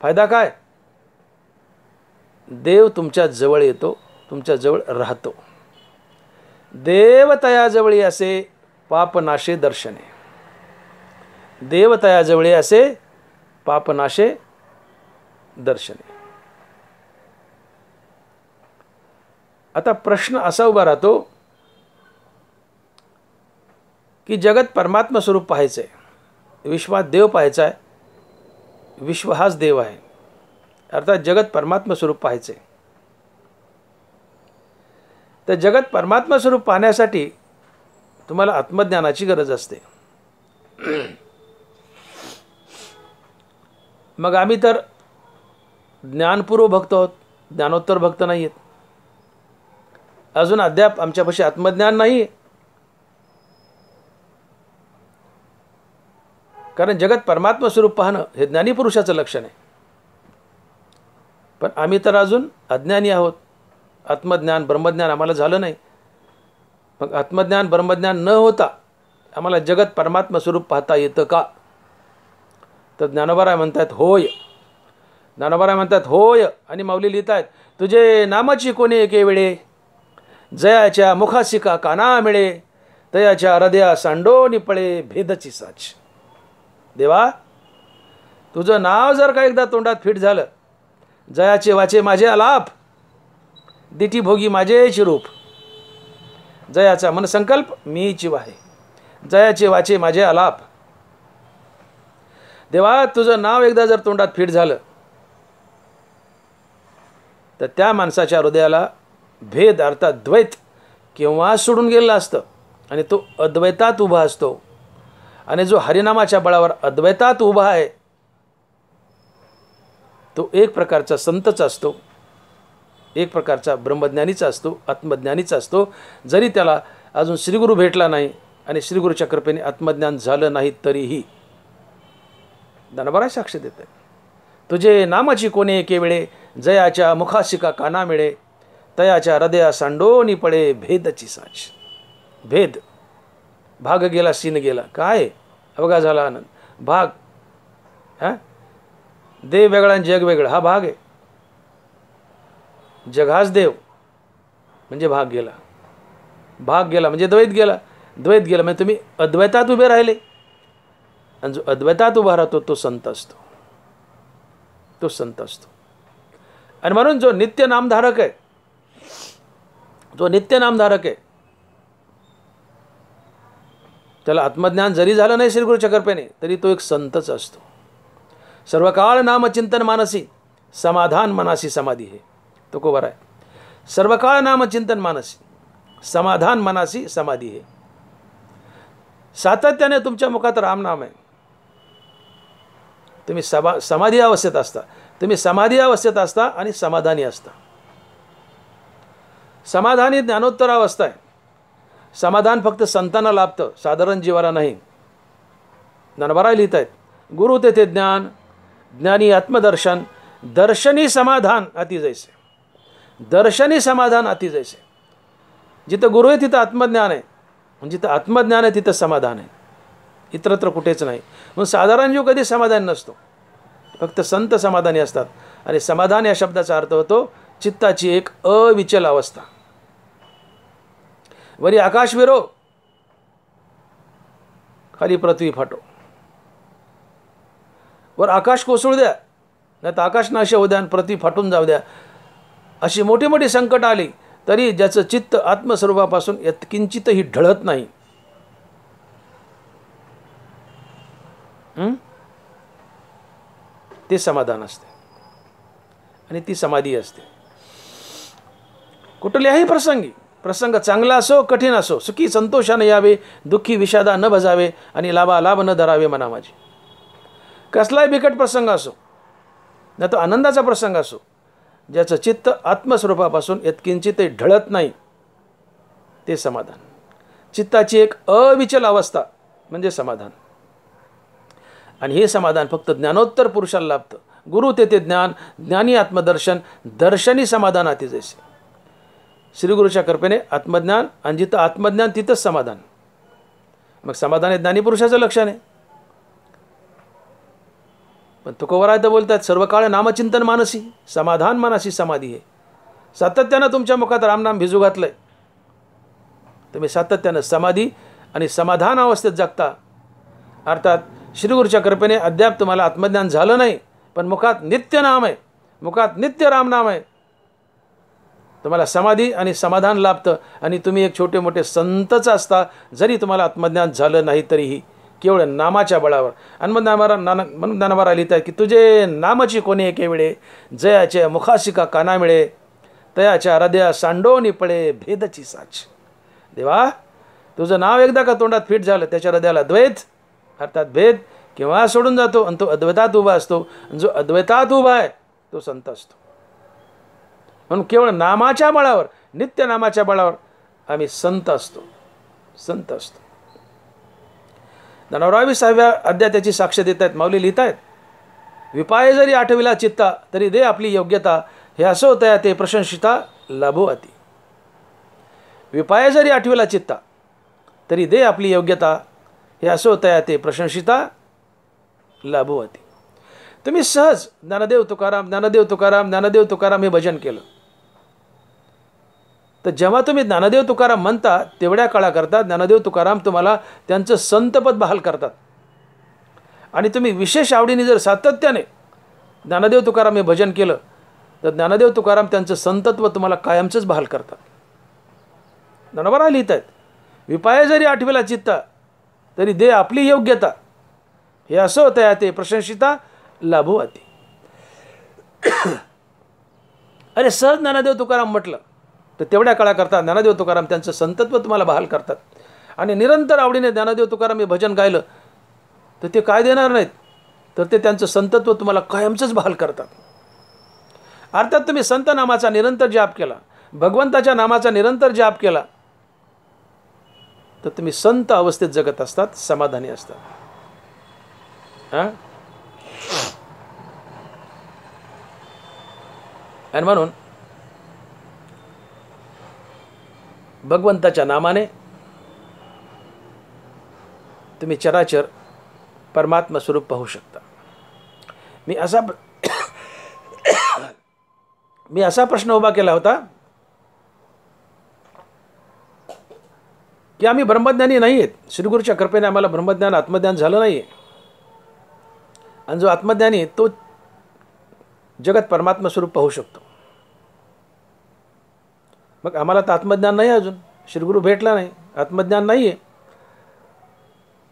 फायदा काय? देव तुमच्या जवळ येतो, तुमच्या जवळ राहतो. देवतयाजवळी असे पापनाशे दर्शने. देवतयाजवळी असे पापनाशे दर्शने. आता प्रश्न असा उभा राहतो की जगत परमात्मा स्वरूप पाहायचं आहे, विश्वात देव पाहायचा आहे, विश्व हाच देव आहे, अर्थात जगत परमात्मा स्वरूप पाहायचे. तर जगत परमात्मा स्वरूप पाहण्यासाठी तुम्हाला आत्मज्ञानाची गरज असते. मग आम्ही तर ज्ञानपूर्व भक्त आहोत, ज्ञानोत्तर भक्त नाही आहेत. अजून अद्याप आमच्यापाशी आत्मज्ञान नाही आहे. कारण जगत परमात्मा स्वरूप पाहणं हे ज्ञानी पुरुषाचं लक्षण आहे. पण आम्ही तर अजून अज्ञानी आहोत. आत्मज्ञान ब्रह्मज्ञान आम्हाला झालं नाही. मग आत्मज्ञान ब्रह्मज्ञान न होता आम्हाला जगत परमात्मा स्वरूप पाहता येतं का? तर ज्ञानोबाराय म्हणतात होय. ज्ञानोबाराय म्हणतात होय. आणि माऊली लिहित आहेत, तुझे नामाची कोणी एके वेळे, जयाच्या मुखासी का काना मिळे, तयाच्या हृदया सांडो निपळे भेदची साच. देवा, तुझं नाव जर का एकदा तोंडात फिट झालं, जयाचे वाचे माझे आलाप, दिठी भोगी माझे चिरूप. जयाचा मनसंकल्प मी चिव आहे, जयाचे वाचे माझे आलाप. देवा, तुझं नाव एकदा जर तोंडात फिट झालं तर त्या माणसाच्या हृदयाला भेद अर्थात द्वैत केव्हा सोडून गेलेला असतं आणि तो अद्वैतात उभा असतो. आणि जो हरिनामाच्या बळावर अद्वैतात उभा आहे तो एक प्रकारचा संतच असतो, एक प्रकारचा ब्रह्मज्ञानीचा असतो, आत्मज्ञानीचा असतो. जरी त्याला अजून श्रीगुरू भेटला नाही आणि श्रीगुरूच्या कृपेने आत्मज्ञान झालं नाही तरीही. ज्ञानोबाराय साक्ष देत आहे, तुझे नामाची कोणे एके वेळे, जयाच्या मुखाशिका काना मिळे, तयाच्या हृदया सांडोनी पडे भेदची साच. भेद, भाग गेला सीन गेला, काय अवघा झाला आनंद. भाग, हा देव वेगळा आणि जग वेगळं, हा भाग आहे. जग हाच देव म्हणजे भाग गेला, भाग गेला म्हणजे द्वैत गेला, द्वैत गेला म्हणजे तुम्ही अद्वैतात उभे राहिले. आणि जो अद्वैतात उभा राहतो तो संत असतो, तो संत असतो. आणि म्हणून जो नित्य नामधारक आहे, जो नित्य नामधारक आहे, त्याला आत्मज्ञान जरी झालं नाही श्रीगुरूच्या कृपेने तरी तो एक संतच असतो. सर्व काळ नामचिंतन मानसी, समाधान मनासी समाधी हे तुकोबर आहे. सर्व काळ नामचिंतन मानसी, समाधान मनासी समाधी हे. सातत्याने तुमच्या मुखात रामनाम आहे. तुम्ही समाधी अवस्थेत असता, तुम्ही समाधी अवस्थेत असता आणि समाधानी असता. समाधानी ज्ञानोत्तर अवस्था आहे. समाधान फक्त संतांना लाभतं, साधारण जीवाला नाही. ज्ञानोबाराय लिहित आहेत, गुरु तेथे ज्ञान, ज्ञानी आत्मदर्शन, दर्शनी समाधान अति जैसे. दर्शनी समाधान अति जैसे. जिथं गुरु आहे तिथं आत्मज्ञान आहे, जिथं आत्मज्ञान आहे तिथं समाधान आहे, इतरत्र कुठेच नाही. म्हणून साधारण जीव कधी समाधान नसतो, फक्त संत समाधानी असतात. आणि समाधान या शब्दाचा अर्थ होतो चित्ताची एक अविचल अवस्था. वरी आकाश विरो, खाली पृथ्वी फाटो. वर आकाश कोसळू द्या, नाही तर आकाश नाश होऊ द्या आणि पृथ्वी फाटून जाऊ द्या. अशी मोठी मोठी संकट आली तरी ज्याचं चित्त आत्मस्वरूपापासून यत्किंचितही ढळत नाही, ते समाधान असते आणि ती समाधी असते. कुठल्याही प्रसंग चांगला असो कठीण असो, सुखी संतोषाने यावे, दुःखी विषादा न भजावे आणि लाभ न धरावे मना माझी. कसलाही बिकट प्रसंग असो, नाही तो आनंदाचा प्रसंग असो, ज्याचं चित्त आत्मस्वरूपापासून यत्किंचितही ढळत नाही ते समाधान. चित्ताची एक अविचल अवस्था म्हणजे समाधान. आणि हे समाधान फक्त ज्ञानोत्तर पुरुषाला लाभतं. गुरु तेथे ज्ञान, ज्ञानी आत्मदर्शन, दर्शनी समाधान अति जैसे. श्रीगुरूच्या कृपेने आत्मज्ञान, आणि जिथं आत्मज्ञान तिथंच समाधान. मग समाधान हे ज्ञानी पुरुषाचं लक्षण आहे. पण तुकोबराय तर बोलतात सर्व काळ नामचिंतन मानसी, समाधान मनासी समाधी हे. सातत्यानं तुमच्या मुखात रामनाम भिजू घातलंय, तुम्ही सातत्यानं समाधी आणि समाधान अवस्थेत जगता. अर्थात श्रीगुरूच्या कृपेने अद्याप तुम्हाला आत्मज्ञान झालं नाही, पण मुखात नित्य नाम आहे, मुखात नित्य राम नाम आहे, तुम्हाला समाधी आणि समाधान लाभतं आणि तुम्ही एक छोटे मोठे संतच असता जरी तुम्हाला आत्मज्ञान झालं नाही तरीही केवळ नामाच्या बळावर. म्हणून ज्ञानोबा लिहित आहे की तुझे नामची कोणी एके वेळे जयाच्या मुखाशिका काना मिळे तयाच्या हृदया सांडोनी पळे भेदची साच. देवा तुझं नाव एकदा का तोंडात फिट झालं त्याच्या हृदयाला द्वैत अर्थात भेद केव्हा सोडून जातो आणि तो अद्वैतात उभा असतो. जो अद्वैतात उभा आहे तो संत असतो. म्हणून केवळ नामाच्या बळावर नित्य नामाच्या बळावर आम्ही संत असतो, संत असतो. 19व्या अध्याय त्याची साक्ष देत आहेत. माऊली लिहित आहेत विपाय जरी आठविला चित्ता तरी दे आपली योग्यता हे असो तया ते प्रशंसिता लाभो अति. विपाय जरी आठविला चित्ता तरी दे आपली योग्यता हे असो तया ते प्रशंसिता लाभो अति. तुम्ही सहज ज्ञानदेव तुकाराम ज्ञानदेव तुकाराम ज्ञानदेव तुकाराम हे भजन केलं तर जेव्हा तुम्ही ज्ञानदेव तुकाराम म्हणता तेवढ्या काळाकरता ज्ञानदेव तुकाराम तुम्हाला त्यांचं संतपद बहाल करतात. आणि तुम्ही विशेष आवडीने जर सातत्याने ज्ञानदेव तुकाराम हे भजन केलं तर ज्ञानदेव तुकाराम त्यांचं संतत्व तुम्हाला कायमचंच बहाल करतात. ज्ञानोबा लिहित आहेत विपाय जरी आठवेला चित्ता तरी दे आपली योग्यता हे असं होतं ते प्रशंसिता लाभो अति. अरे सहज ज्ञानदेव तुकाराम म्हटलं तर तेवढ्या काळाकरता ज्ञानदेव तुकाराम त्यांचं संतत्व तुम्हाला बहाल करतात. आणि निरंतर आवडीने ज्ञानदेव तुकाराम हे भजन गायलं तर ते काय देणार नाहीत तर ते त्यांचं संतत्व तुम्हाला कायमचंच बहाल करतात. अर्थात तुम्ही संत नामाचा निरंतर जाप केला, भगवंताच्या नामाचा निरंतर जाप केला तर तुम्ही संत अवस्थेत जगत असतात, समाधानी असतात. आणि म्हणून भगवंताच्या नामाने तुम्ही चराचर परमात्मा स्वरूप पाहू शकता. मी असा प्रश्न उभा केला होता की आम्ही ब्रह्मज्ञानी नाही आहेत. श्रीगुरूच्या कृपेने आम्हाला ब्रह्मज्ञान आत्मज्ञान झालं नाही आहे. आणि जो आत्मज्ञानी तो जगत परमात्मा स्वरूप पाहू शकतो. मग आम्हाला तर आत्मज्ञान नाही, अजून श्रीगुरू भेटला नाही, आत्मज्ञान नाही आहे.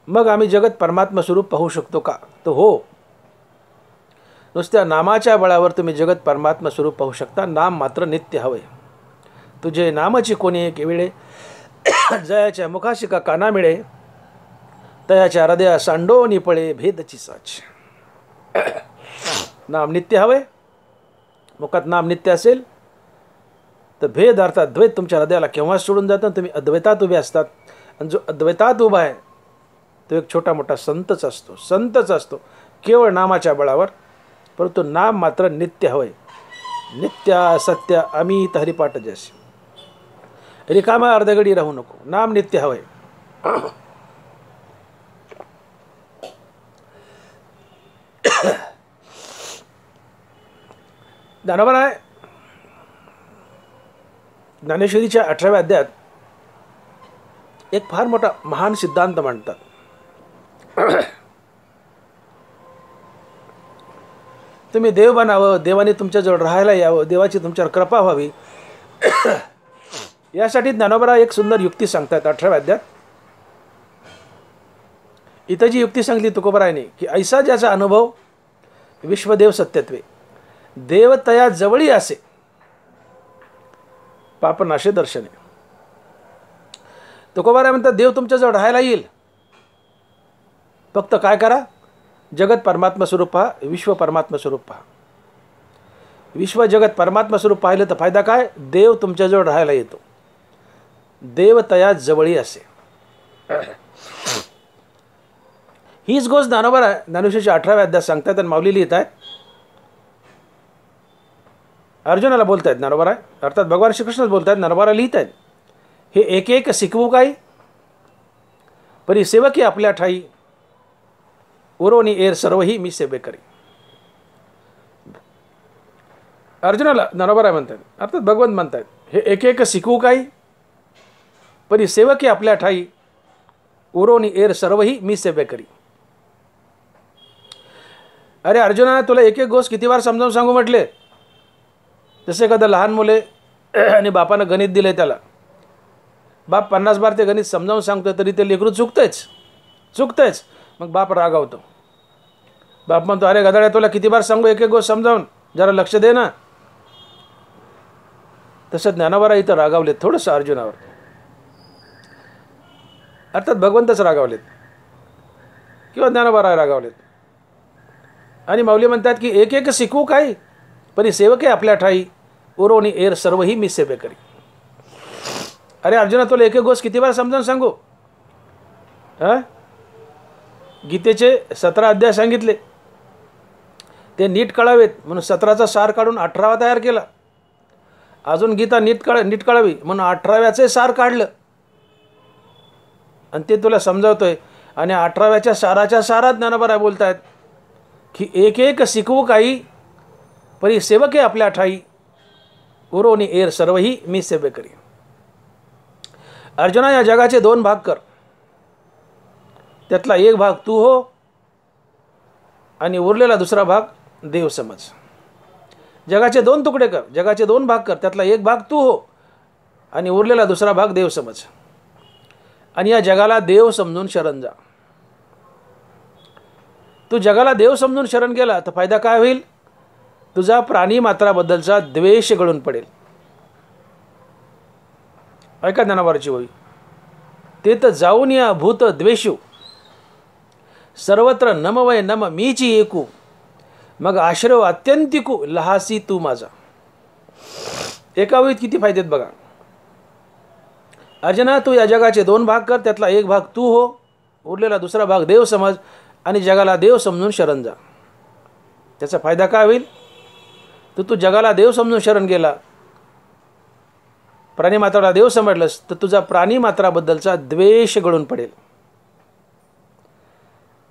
मग आम्ही जगत परमात्मा स्वरूप पाहू शकतो का? तर हो, नुसत्या नामाच्या बळावर तुम्ही जगत परमात्मा स्वरूप पाहू शकता. नाम मात्र नित्य हवे. तुझे नामाची कोणी एक वेळे जयाच्या मुखाशिका काना मिळे तयाच्या हृदया सांडोनी पळे भेदची साच. नाम नित्य हवे. मुखात नाम नित्य असेल तर भेद अर्थात द्वैत तुमच्या हृदयाला केव्हा सोडून जातं. तुम्ही अद्वैतात उभे असतात. आणि जो अद्वैतात उभा आहे तो एक छोटा मोठा संतच असतो, संतच असतो केवळ नामाच्या बळावर. परंतु नाम मात्र नित्य हवे. नित्य सत्य अमित हरिपाठ जैसे. रिकामा अर्धगडी राहू नको. नाम नित्य हवे. ज्ञानोबा आहे ज्ञानेश्वरीच्या 18व्या अध्यायात एक फार मोठा महान सिद्धांत मांडतात. तुम्ही देव बनावं, देवाने तुमच्याजवळ राहायला यावं, देवाची तुमच्यावर कृपा व्हावी यासाठी ज्ञानोबा एक सुंदर युक्ती सांगतात 18व्या अध्यायात. इथं जी युक्ती सांगली तुकोबरायने की ऐसा ज्याचा अनुभव विश्वदेव सत्यत्वे देवतया जवळी असे पापनाशे दर्शने. तुकोबाराय म्हणतात देव तुमच्याजवळ राहायला येईल, फक्त काय करा, जगत परमात्मा स्वरूप पहा, विश्व परमात्मा स्वरूप पहा. विश्व जगत परमात्मा स्वरूप पाहिलं तर फायदा काय? देव तुमच्याजवळ राहायला येतो. देवतया जवळी असे. हीच गोष्ट ज्ञानोबा ज्ञानेश्वरीच्या 18व्या अध्यायात सांगतात. आणि माऊली लिहित आहेत अर्जुनाला बोलतायत ज्ञानोबा अर्थात भगवान श्रीकृष्णच बोलतायत. ज्ञानोबा लिहित आहेत हे एक एक शिकवू काही परी सेवकी आपल्या ठाई उरोनी एर सर्वही मी सेवे करी. अर्जुनाला ज्ञानोबा म्हणतात अर्थात भगवंत म्हणतात हे एक एक शिकवू काही परी सेवकी आपल्या ठाई उरोनी एर सर्वही मी सेवे करी. अरे अर्जुना, तुला एक एक गोष्ट किती वार समजावून सांगू म्हटले. जसे एखादं लहान मुले आणि बापानं गणित दिलं आहे, त्याला बाप 50 बार ते गणित समजावून सांगतो तरी ते लेकरू चुकतंच. मग बाप रागावतो. बाप म्हणतो, अरे गधाड्या, तुला किती बार सांगू एक एक गोष्ट समजावून, जरा लक्ष दे ना. तसं ज्ञानोबा इथं रागावलेत थोडंसं अर्जुनावर. अर्थात भगवंतच रागावलेत किंवा ज्ञानोबा रागावलेत. आणि माऊली म्हणतात की एक एक शिकवू काही, परी सेवके आपल्या ठाई, उरोणी एर सर्वही मी सेवे करी. अरे अर्जुना, तुला एक एक गोष्ट किती बार समजावून सांगू. गीतेचे 17 अध्याय सांगितले, ते नीट कळावेत म्हणून 17चा सार काढून 18वा तयार केला. अजून गीता नीट कळावी म्हणून 18व्याचे सार काढलं आणि ते तुला समजावतोय. आणि 18व्याच्या साराच्या सारात ज्ञानोबा बोलतायत की एक एक शिकवू काही, परी सेवके आपल्या ठाई, उरोनी एर सर्वही मी सेवे करी. अर्जुना, या जगाचे 2 भाग कर. त्यातला एक भाग तू हो आणि उरलेला दुसरा भाग देव समज. जगाचे 2 तुकडे कर, जगाचे 2 भाग कर. त्यातला एक भाग तू हो आणि उरलेला दुसरा भाग देव समज. आणि या जगाला देव समजून शरण जा. तू जगाला देव समजून शरण गेला तर फायदा काय होईल. तुझा प्राणी मात्राबद्दलचा द्वेष गळून पडेल. ऐका ज्ञानोबाची होई, ते तर जाऊन या भूत द्वेषू, सर्वत्र नमवय नम मीची एकू, मग आश्रव अत्यंतिकू लहासी तू माझा. एका वेळीत किती फायदेत बघा. अर्जुना, तू या जगाचे 2 भाग कर. त्यातला एक भाग तू हो, उरलेला दुसरा भाग देव समज आणि जगाला देव समजून शरण जा. त्याचा फायदा काय होईल. तू जगाला देव समजून शरण गेला, प्राणीमात्राला देव समजलंस तर तुझा प्राणीमात्राबद्दलचा द्वेष गळून पडेल.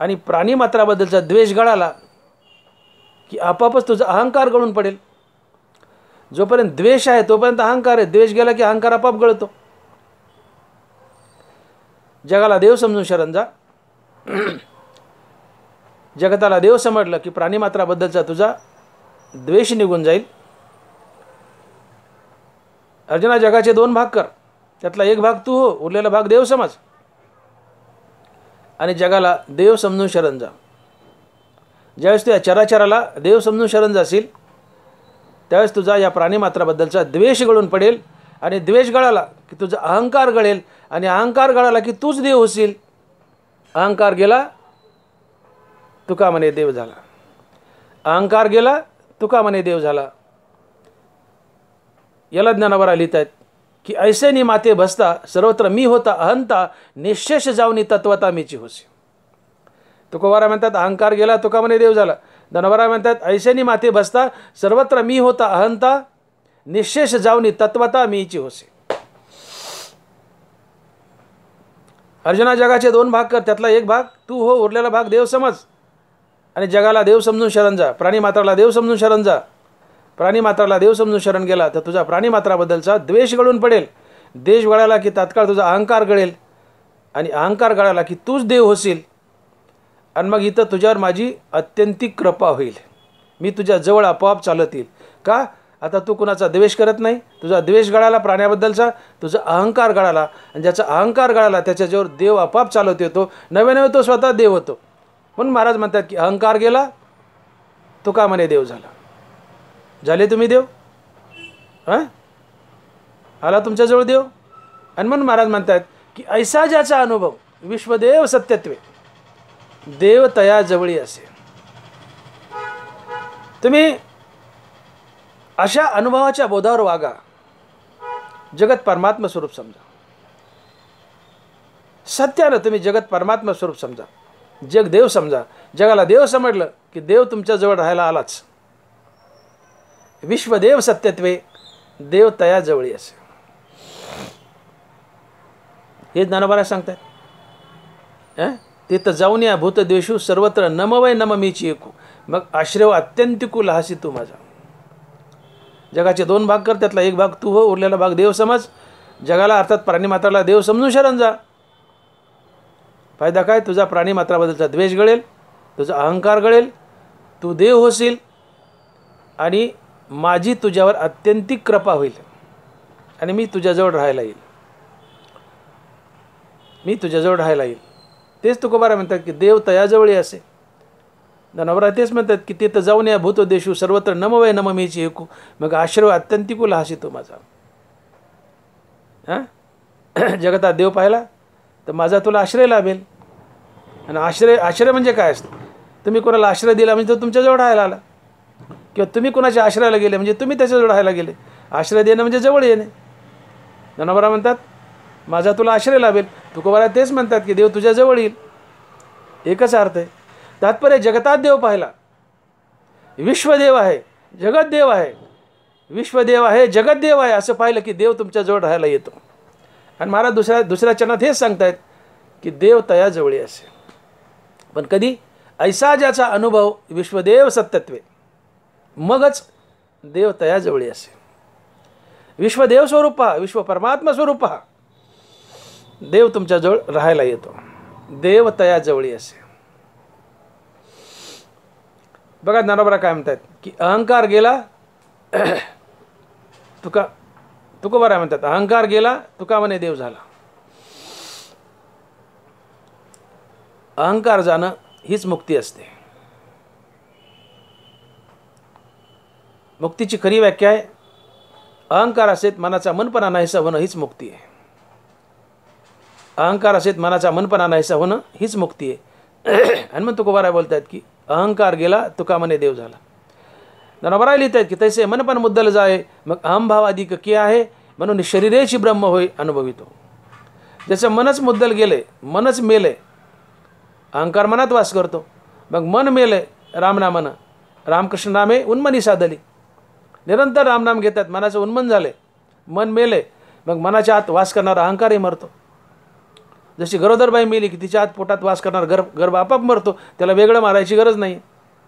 आणि प्राणीमात्राबद्दलचा द्वेष गळाला की आपापच तुझा अहंकार गळून पडेल. जोपर्यंत द्वेष आहे तोपर्यंत अहंकार आहे. द्वेष गेला की अहंकार आपाप गळतो. जगाला देव समजून शरण जा. जगताला देव समजलं की प्राणीमात्राबद्दलचा तुझा द्वेष निघून जाईल. अर्जुना, जगाचे 2 भाग कर. त्यातला एक भाग तू हो, उरलेला भाग देव समज आणि जगाला देव समजून शरण जा. ज्यावेळेस तू या चराचराला देव समजून शरण जाशील त्यावेळेस तुझा या प्राणीमात्राबद्दलचा द्वेष गळून पडेल. आणि द्वेष गळाला की तुझा अहंकार गळेल आणि अहंकार गळाला की तूच देव होशील. अहंकार गेला तुका म्हणे देव झाला. अहंकार गेला तुका म्हणे देव झाला. याला ज्ञानोबा लिहित आहेत की ऐसे नि माते बसता सर्वत्र मी होता अहंता, निशेष जाऊनी तत्वता मीची होसी. तुकोबारा म्हणतात अहंकार गेला तुका म्हणे देव झाला. ज्ञानोबा म्हणतात ऐसे नि माते बसता सर्वत्र मी होता अहंता, निशेष जाऊनी तत्वता मीची होसी. अर्जुना, जगाचे 2 भाग कर. त्यातला एक भाग तू हो, उरलेला भाग देव समज आणि जगाला देव समजून शरण जा. प्राणीमात्राला देव समजून शरण जा. प्राणीमात्राला देव समजून शरण गेला तर तुझा प्राणीमात्राबद्दलचा द्वेष गळून पडेल. द्वेष गळाला की तात्काळ तुझा अहंकार गळेल आणि अहंकार गळाला की तूच देव होशील. आणि मग इथं तुझ्यावर माझी अत्यंतिक कृपा होईल. मी तुझ्या जवळ आपोआप चालत येईल. का. आता तू कुणाचा द्वेष करत नाही. तुझा द्वेष गळाला प्राण्याबद्दलचा, तुझा अहंकार गळाला आणि ज्याचा अहंकार गळाला त्याच्याजवळ देव आपोआप चालत येतो. नव्याने तो स्वतः देव होतो. म्हणून महाराज म्हणतात की अहंकार गेला तुका म्हणे देव झाला. झाले तुम्ही देव. आला तुमच्याजवळ देव. आणि म्हणून महाराज म्हणतात की ऐसा ज्याचा अनुभव विश्वदेव सत्यत्वे, देव तया जवळी असे. तुम्ही अशा अनुभवाच्या बोधावर वागा. जगत परमात्मा स्वरूप समजा. सत्यानं तुम्ही जगत परमात्मा स्वरूप समजा. जग देव समजा. जगाला देव समजलं की देव तुमच्या जवळ राहायला आलाच. विश्वदेव सत्यत्वे, देव तया जवळी असे. हे ज्ञानोबा सांगतात. तिथं जाऊन या भूतद्वेषू सर्वत्र नमवय नम मीची एकू, मग आश्रव अत्यंतिकू लहासी तू माझा. जगाचे 2 भाग कर. त्यातला एक भाग तू हो, उरलेला भाग देव समज. जगाला अर्थात प्राणीमात्राला देव समजून शरण जा. फायदा काय. तुझा प्राणीमात्राबद्दलचा द्वेष गळेल, तुझा अहंकार गळेल, तू देव होशील आणि माझी तुझ्यावर अत्यंतिक कृपा होईल आणि मी तुझ्याजवळ राहायला येईल. मी तुझ्याजवळ राहायला येईल. तेच तुकोबारा म्हणतात की देव तयाजवळी असे. नवरा तेच म्हणतात की तिथं जाऊन या भूतो देशू सर्वत्र नमवय नममीची एकू मग आश्रय अत्यंतिकू लहासी तो माझा. हां जगतात देव पाहिला तर माझा तुला आश्रय लाभेल. आणि आश्रय म्हणजे काय असतं? तुम्ही कोणाला आश्रय दिला म्हणजे तो तुमच्याजवळ राहायला आला, किंवा तुम्ही कोणाच्या आश्रयाला गेले म्हणजे तुम्ही त्याच्याजवळ राहायला गेले. आश्रय देणं म्हणजे जवळ येणे. ज्ञानोबा म्हणतात माझा तुला आश्रय लाभेल. तुकोबारा तेच म्हणतात की देव तुझ्याजवळ येईल. एकच अर्थ आहे. तात्पर्य जगतात देव पाहिला. विश्वदेव आहे, जगतदेव आहे, विश्वदेव आहे, जगतदेव आहे असं पाहिलं की देव तुमच्याजवळ राहायला येतो. आणि महाराज दुसऱ्या चरणात हेच सांगतायत की देव तयाजवळी असे. पण कधी? ऐसा ज्याचा अनुभव विश्वदेव सत्यत्वे मगच देव तयाजवळी असे. विश्वदेव स्वरूप पहा, विश्व परमात्मा स्वरूप पहा, देव तुमच्याजवळ राहायला येतो. देव तयाजवळी असे. बघा ज्ञानोबा काय म्हणतात की अहंकार गेला तुकोबारा म्हणतात अहंकार गेला तुका म्हणे देव झाला. अहंकार जाणं हीच मुक्ती असते. मुक्तीची खरी व्याख्या आहे अहंकार असेल मनाचा मनपणा नाहीसा होणं हीच मुक्ती आहे. अहंकार असेल मनाचा मनपणा नाहीसा होणं हीच मुक्ती आहे. आणि मग तुकोबारा बोलतात की अहंकार गेला तुका म्हणे देव झाला. नवरा लिहित आहेत की तैसे मनपण मुद्दल जाय मग अहमभाव अधिक की आहे म्हणून शरीरेची ब्रह्म होय अनुभवितो. ज्याचं मनच मुद्दल गेले, मनच मेले, अहंकार मनात वास करतो, मग मन मेले रामनामानं, रामकृष्ण नामे उन्मनी साधली. निरंतर रामनाम घेतात, मनाचं उन्मन झाले, मन मेले, मग मनाच्या आत वास करणारा अहंकारही मरतो. जशी गरोदरबाई मेली की तिच्या आत पोटात वास करणारा गर्भ आपाप मरतो, त्याला वेगळं मारायची गरज नाही.